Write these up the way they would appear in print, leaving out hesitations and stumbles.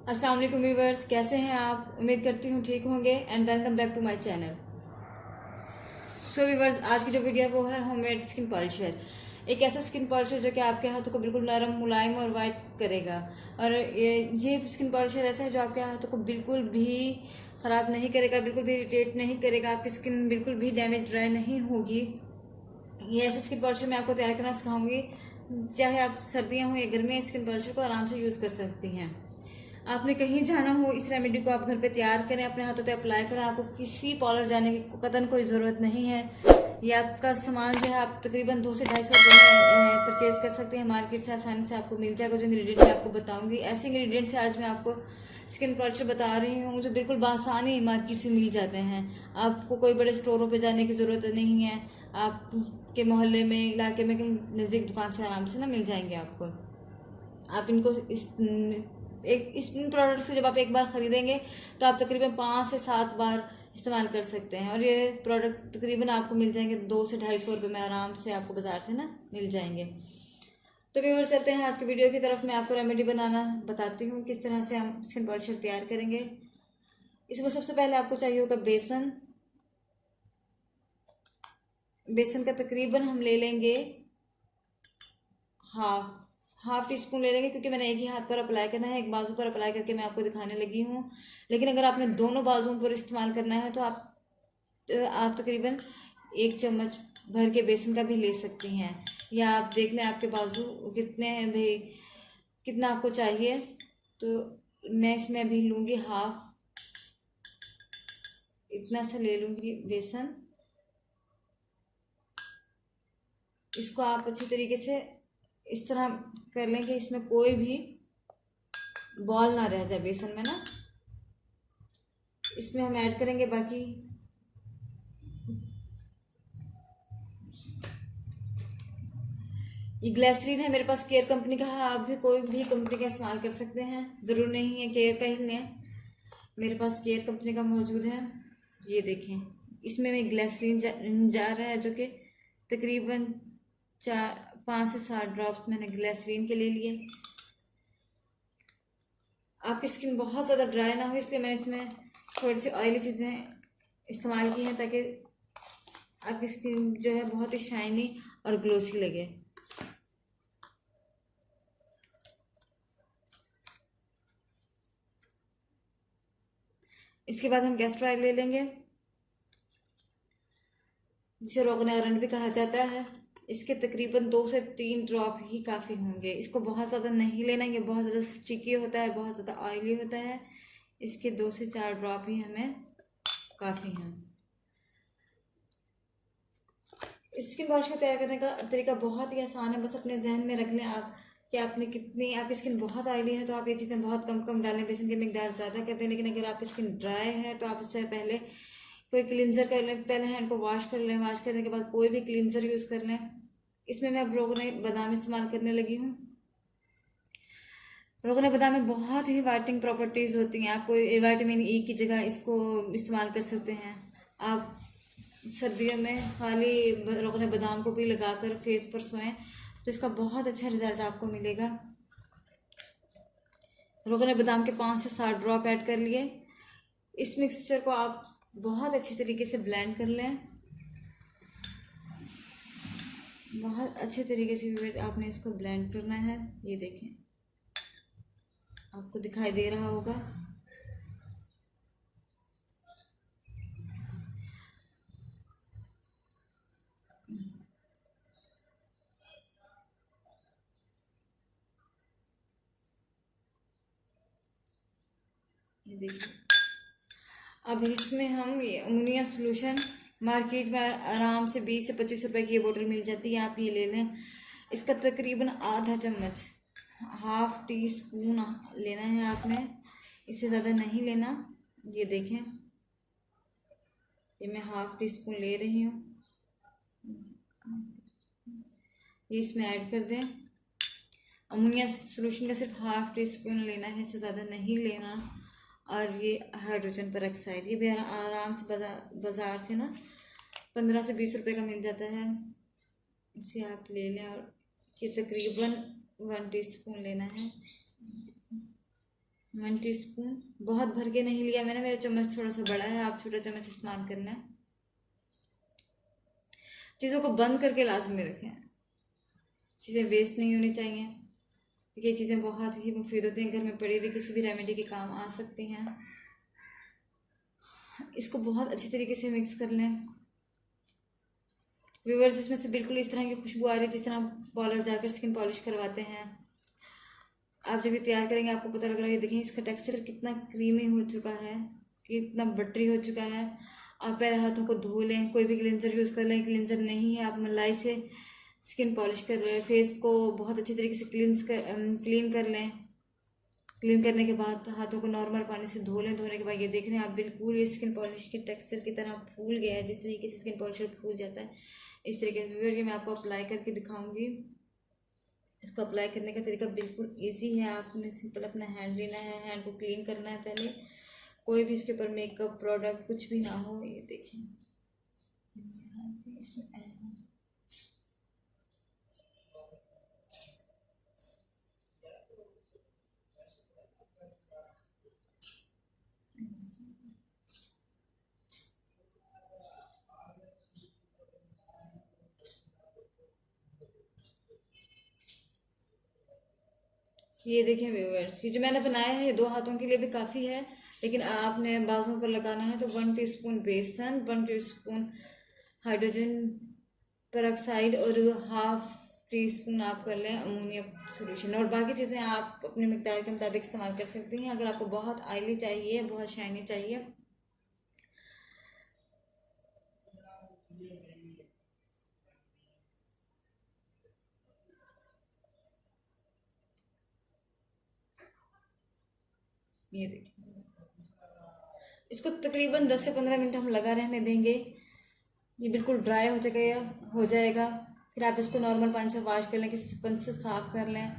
अस्सलाम वालेकुम व्यूवर्स, कैसे हैं आप? उम्मीद करती हूँ ठीक होंगे and welcome back to my channel. So viewers, आज की जो वीडियो है वो है होममेड स्किन पॉलिशर। एक ऐसा स्किन पॉलिशर जो कि आपके हाथों को बिल्कुल नरम, मुलायम और वाइट करेगा। और ये स्किन पॉलिशर ऐसा है जो आपके हाथों को बिल्कुल भी ख़राब नहीं करेगा, बिल्कुल भी इरिटेट नहीं करेगा, आपकी स्किन बिल्कुल भी डैमेज ड्राई नहीं होगी। ये ऐसा स्किन पॉलिशर मैं आपको तैयार करना सिखाऊंगी। चाहे आप सर्दियाँ हो या गर्मियाँ, स्किन पॉलिशर को आराम से यूज़ कर सकती हैं। आपने कहीं जाना हो, इस रेमेडी को आप घर पे तैयार करें, अपने हाथों पे अप्लाई करें। आपको किसी पार्लर जाने की कतन कोई ज़रूरत नहीं है। ये आपका सामान जो है आप तकरीबन 200 से 250 रुपये में परचेज कर सकते हैं। मार्केट से आसानी से आपको मिल जाएगा। जो इंग्रेडिएंट मैं आपको बताऊंगी, ऐसे इंग्रेडिएंट से आज मैं आपको स्किन पॉलिशर बता रही हूँ जो बिल्कुल बासानी मार्केट से मिल जाते हैं। आपको कोई बड़े स्टोरों पे जाने की ज़रूरत नहीं है। आपके मोहल्ले में, इलाके में कहीं नज़दीक दुकान से आराम से ना मिल जाएंगे आपको। आप इनको इस इन प्रोडक्ट्स को जब आप एक बार ख़रीदेंगे तो आप तकरीबन 5 से 7 बार इस्तेमाल कर सकते हैं। और ये प्रोडक्ट तकरीबन आपको मिल जाएंगे 200 से 250 रुपये में, आराम से आपको बाज़ार से ना मिल जाएंगे। तो व्यूअर्स, चलते हैं आज की वीडियो की तरफ। मैं आपको रेमेडी बनाना बताती हूँ किस तरह से हम स्किन पॉलिशर तैयार करेंगे। इसमें सबसे पहले आपको चाहिए होगा बेसन। बेसन का तकरीबन हम ले लेंगे हाफ हाफ टी स्पून ले लेंगे, क्योंकि मैंने एक ही हाथ पर अप्लाई करना है, एक बाजू पर अप्लाई करके मैं आपको दिखाने लगी हूँ। लेकिन अगर आपने दोनों बाजुओं पर इस्तेमाल करना है तो आप तकरीबन 1 चम्मच भर के बेसन का भी ले सकती हैं। या आप देख लें आपके बाजू कितने हैं भाई, कितना आपको चाहिए। तो मैं इसमें अभी लूँगी हाफ, इतना सा ले लूँगी बेसन। इसको आप अच्छी तरीके से इस तरह कर लें कि इसमें कोई भी बॉल ना रह जाए बेसन में ना। इसमें हम ऐड करेंगे बाकी ये ग्लिसरीन है मेरे पास, केयर कंपनी का है। आप भी कोई भी कंपनी का इस्तेमाल कर सकते हैं, ज़रूर नहीं है केयर का ही लें। मेरे पास केयर कंपनी का मौजूद है। ये देखें, इसमें मैं ग्लिसरीन जा रहा है जो कि तकरीबन 5 से 7 ड्रॉप्स मैंने ग्लिसरीन के ले लिए। आपकी स्किन बहुत ज़्यादा ड्राई ना हो, इसलिए मैंने इसमें थोड़ी सी ऑयली चीज़ें इस्तेमाल की हैं ताकि आपकी स्किन जो है बहुत ही शाइनी और ग्लोसी लगे। इसके बाद हम कैस्टर ऑयल ले लेंगे, जिसे रोगन अरंड भी कहा जाता है। इसके तकरीबन 2 से 3 ड्रॉप ही काफ़ी होंगे। इसको बहुत ज़्यादा नहीं लेना, ये बहुत ज़्यादा स्टिकी होता है, बहुत ज़्यादा ऑयली होता है। इसके 2 से 4 ड्रॉप ही हमें काफ़ी हैं। स्किन पॉलिश को तैयार करने का तरीका बहुत ही आसान है। बस अपने जहन में रख लें आप कि आपने कितनी, आपकी स्किन बहुत ऑयली है तो आप ये चीज़ें बहुत कम कम डालें, बेसन की मिकदार ज़्यादा कर दें। लेकिन अगर आपकी स्किन ड्राई है तो आप उससे पहले कोई क्लींजर कर लें, पहले हैंड को वॉश कर लें। वॉश करने के बाद कोई भी क्लींजर यूज़ कर लें। इसमें मैं अब रोगन बादाम इस्तेमाल करने लगी हूँ। रोगन बादाम में बहुत ही वाइटनिंग प्रॉपर्टीज़ होती हैं। आप कोई विटामिन ई की जगह इसको इस्तेमाल कर सकते हैं। आप सर्दियों में खाली रोगन बादाम को भी लगाकर फेस पर सोएं तो इसका बहुत अच्छा रिजल्ट आपको मिलेगा। रोगन बादाम के 5 से 7 ड्रॉप ऐड कर लिए। इस मिक्सचर को आप बहुत अच्छी तरीके से ब्लेंड कर लें। बहुत अच्छे तरीके से आपने इसको ब्लेंड करना है। ये देखें, आपको दिखाई दे रहा होगा। ये देखिए, अब इसमें हम ये अमोनिया सोल्यूशन, मार्केट में आराम से 20 से 25 रुपए की ये बोतल मिल जाती है, आप ये ले लें। इसका तकरीबन आधा चम्मच, हाफ टी स्पून लेना है आपने, इससे ज़्यादा नहीं लेना। ये देखें, ये मैं हाफ टी स्पून ले रही हूँ। ये इसमें ऐड कर दें। अमोनिया सोल्यूशन का सिर्फ हाफ टी स्पून लेना है, इससे ज़्यादा नहीं लेना। और ये हाइड्रोजन पेरोक्साइड, ये भी आराम से बाज़ार से ना 15 से 20 रुपए का मिल जाता है। इसे आप ले लें और ये तकरीबन 1 टीस्पून लेना है। 1 टीस्पून, बहुत भर के नहीं लिया मैंने, मेरा चम्मच थोड़ा सा बड़ा है, आप छोटा चम्मच इस्तेमाल कर लें। चीज़ों को बंद करके लाजमी रखें, चीज़ें वेस्ट नहीं होनी चाहिए, क्योंकि ये चीज़ें बहुत ही मुफीद होती हैं, घर में पड़ी हुई किसी भी रेमेडी के काम आ सकती हैं। इसको बहुत अच्छी तरीके से मिक्स कर लें। व्यूअर्स, इसमें से बिल्कुल इस तरह की खुशबू आ रही है जिस तरह पार्लर जाकर स्किन पॉलिश करवाते हैं। आप जब ये तैयार करेंगे आपको पता लग रहा है, ये देखें इसका टेक्सचर कितना क्रीमी हो चुका है, कितना बटरी हो चुका है। आप पहले हाथों को धो लें, कोई भी क्लिनजर यूज़ कर लें, क्लिनजर नहीं है आप मलाई से स्किन पॉलिश कर रहे हैं, फेस को बहुत अच्छी तरीके से क्लीन कर लें। क्लीन करने के बाद हाथों को नॉर्मल पानी से धो लें। धोने के बाद ये देख रहे हैं आप बिल्कुल ये स्किन पॉलिश के टेक्सचर की तरह फूल गया है, जिस तरीके से स्किन पॉलिशर फूल जाता है इस तरीके से। ये मैं आपको अप्लाई करके दिखाऊंगी। इसको अप्लाई करने का तरीका बिल्कुल इजी है। आपने सिंपल अपना हैंड लेना है, हैंड को क्लीन करना है पहले, कोई भी इसके ऊपर मेकअप प्रोडक्ट कुछ भी ना हो। ये देखिए इसमें ये देखें व्यूअर्स, ये जो मैंने बनाया है 2 हाथों के लिए भी काफ़ी है, लेकिन आपने बाजू पर लगाना है तो 1 टीस्पून बेसन, 1 टीस्पून हाइड्रोजन पेरोक्साइड और 1/2 टीस्पून आप कर लें अमोनियम सोल्यूशन। और बाकी चीज़ें आप अपने मिकदार के मुताबिक इस्तेमाल कर सकती हैं। अगर आपको बहुत ऑयली चाहिए, बहुत शाइनी चाहिए, ये देखिए इसको तकरीबन 10 से 15 मिनट हम लगा रहने देंगे। ये बिल्कुल ड्राई हो जाएगा। फिर आप इसको नॉर्मल पानी से वॉश कर लें, किसी स्पंज से साफ़ कर लें।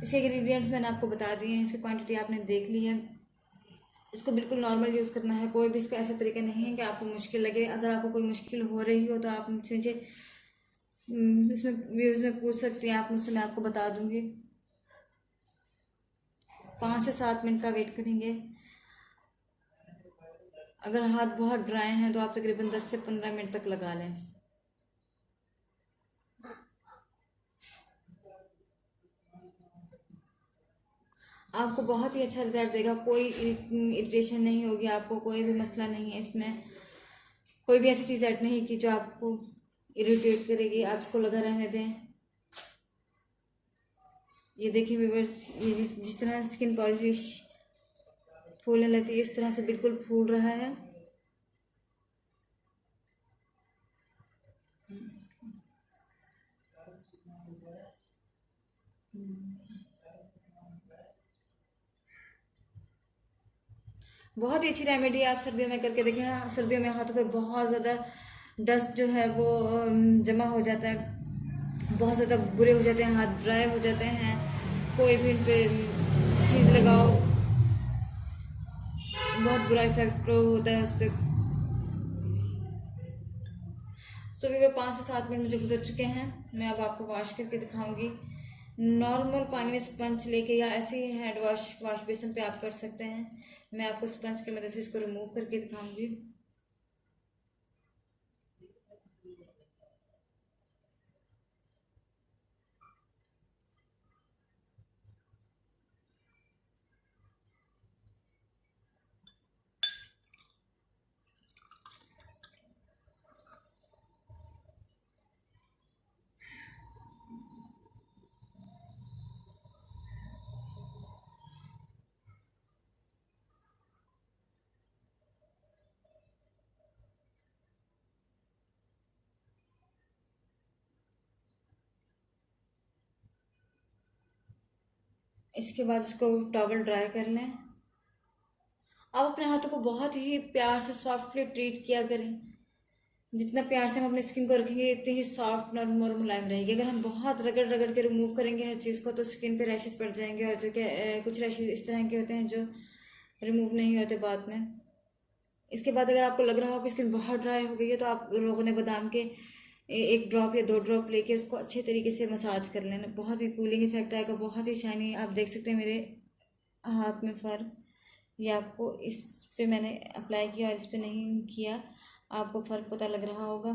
इसके इंग्रेडिएंट्स मैंने आपको बता दिए हैं, इसकी क्वांटिटी आपने देख ली है। इसको बिल्कुल नॉर्मल यूज़ करना है, कोई भी इसका ऐसा तरीका नहीं है कि आपको मुश्किल लगे। अगर आपको कोई मुश्किल हो रही हो तो आप मुझसे इसमें व्यूज़ में पूछ सकती हैं आप मुझसे, मैं आपको बता दूँगी। 5 से 7 मिनट का वेट करेंगे। अगर हाथ बहुत ड्राई हैं तो आप तकरीबन 10 से 15 मिनट तक लगा लें। आपको बहुत ही अच्छा रिजल्ट देगा, कोई इरिटेशन नहीं होगी, आपको कोई भी मसला नहीं है इसमें, कोई भी ऐसी चीज़ ऐड नहीं की जो आपको इरिटेट करेगी। आप इसको लगा रहने दें। ये देखिए व्यूअर्स, ये जिस तरह स्किन पॉलिश फूलने लगती है इस तरह से बिल्कुल फूल रहा है। बहुत ही अच्छी रेमेडी है, आप सर्दियों में करके देखें। सर्दियों में हाथों पे बहुत ज़्यादा डस्ट जो है वो जमा हो जाता है, बहुत ज़्यादा बुरे हो जाते हैं, हाथ ड्राई हो जाते हैं। कोई भी इन पे चीज़ लगाओ बहुत बुरा इफेक्ट होता है उस पर। सो भी 5 से 7 मिनट मुझे गुजर चुके हैं। मैं अब आपको वॉश करके दिखाऊंगी। नॉर्मल पानी में स्पंज लेके या ऐसे ही हैंड वॉश बेसिन पे आप कर सकते हैं। मैं आपको स्पंज की मदद से इसको रिमूव करके दिखाऊंगी। इसके बाद इसको टॉवल ड्राई कर लें। आप अपने हाथों को बहुत ही प्यार से सॉफ्टली ट्रीट किया करें। जितना प्यार से हम अपनी स्किन को रखेंगे इतनी ही सॉफ्ट नरम और मुलायम रहेगी। अगर हम बहुत रगड़ रगड़ के रिमूव करेंगे हर चीज़ को तो स्किन पे रैशेस पड़ जाएंगे, और जो कि कुछ रैशेस इस तरह के होते हैं जो रिमूव नहीं होते बाद में। इसके बाद अगर आपको लग रहा हो कि स्किन बहुत ड्राई हो गई है तो आप रोगन बादाम के 1 ड्रॉप या 2 ड्रॉप लेके उसको अच्छे तरीके से मसाज कर लेना। बहुत ही कूलिंग इफेक्ट आएगा, बहुत ही शाइनी। आप देख सकते हैं मेरे हाथ में फर ये आपको इस पे मैंने अप्लाई किया और इस पे नहीं किया, आपको फ़र्क पता लग रहा होगा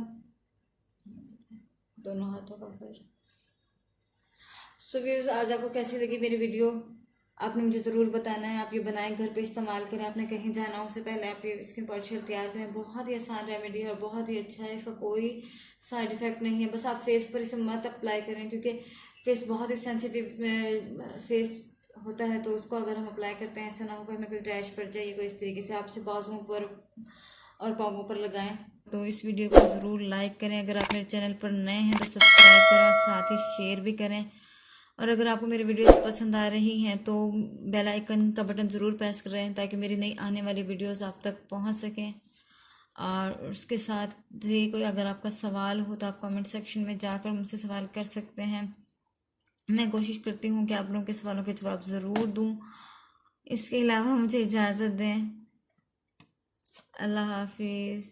दोनों हाथों का फ़र्क। सो व्यूअर्स, आज आपको कैसी लगी मेरी वीडियो आपने मुझे ज़रूर बताना है। आप ये बनाएं, घर पे इस्तेमाल करें, आपने कहीं जाना हो उससे पहले आप ये स्किन पॉलिशर तैयार करें। बहुत ही आसान रेमेडी है और बहुत ही अच्छा है, इसका कोई साइड इफ़ेक्ट नहीं है। बस आप फेस पर इसे मत अप्लाई करें क्योंकि फेस बहुत ही सेंसिटिव फेस होता है, तो उसको अगर हम अप्लाई करते हैं ऐसा ना हो कि हमें कोई रैश पड़ जाए, कोई इस तरीके से आपसे बाजुओं पर और पाँवों पर लगाएं। तो इस वीडियो को ज़रूर लाइक करें, अगर आप मेरे चैनल पर नए हैं तो सब्सक्राइब करें, साथ ही शेयर भी करें। और अगर आपको मेरी वीडियोस पसंद आ रही हैं तो बेल आइकन का बटन ज़रूर प्रेस करें ताकि मेरी नई आने वाली वीडियोस आप तक पहुंच सकें। और उसके साथ ही कोई अगर आपका सवाल हो तो आप कमेंट सेक्शन में जाकर मुझसे सवाल कर सकते हैं। मैं कोशिश करती हूँ कि आप लोगों के सवालों के जवाब ज़रूर दूँ। इसके अलावा मुझे इजाज़त दें। अल्लाह हाफिज़।